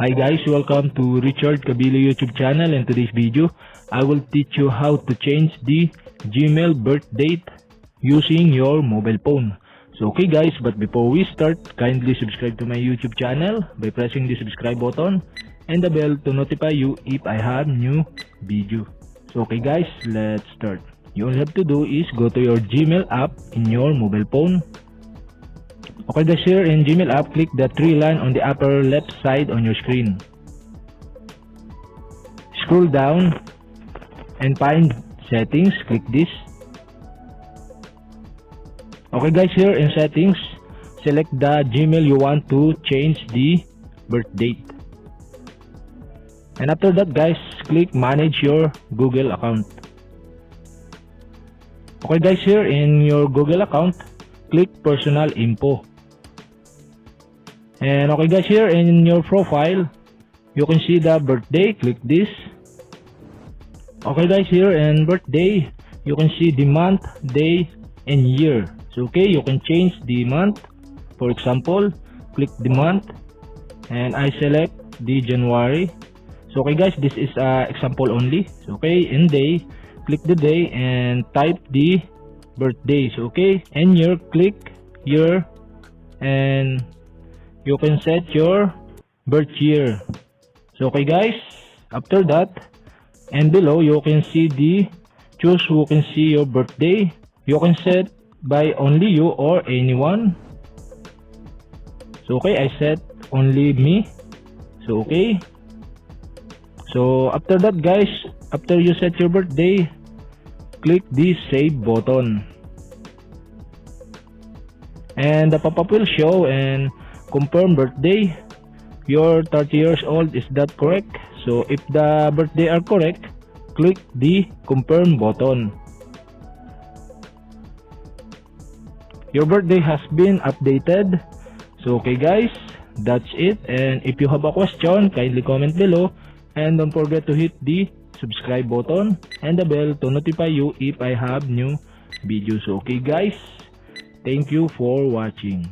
Hi guys, welcome to Richard Cabile YouTube channel. In today's video, I will teach you how to change the Gmail birth date using your mobile phone. So okay guys, but before we start, kindly subscribe to my YouTube channel by pressing the subscribe button and the bell to notify you if I have new video. So okay guys, let's start. You all have to do is go to your Gmail app in your mobile phone. Okay guys, here in Gmail app, click the three line on the upper left side on your screen. Scroll down and find settings, click this. Okay guys, here in settings, select the Gmail you want to change the birth date. And after that guys, click manage your Google account. Okay guys, here in your Google account, click personal info. And okay guys, here in your profile, you can see the birthday, click this. Okay guys, here in birthday, you can see the month, day, and year. So okay, you can change the month. For example, click the month, and I select the January. So okay guys, this is example only. So okay, in day, click the day and type the birthday. So okay, and year, click year, and you can set your birth year. So okay guys, after that, and below you can see the choose who can see your birthday. You can set by only you or anyone. So okay, I set only me. So okay, so after that guys, after you set your birthday, click the save button, and the pop-up will show and confirm birthday. You're 30 years old, is that correct? So if the birthday are correct, click the confirm button. Your birthday has been updated. So okay guys, that's it. And if you have a question, kindly comment below, and don't forget to hit the subscribe button and the bell to notify you if I have new videos. So okay guys, thank you for watching.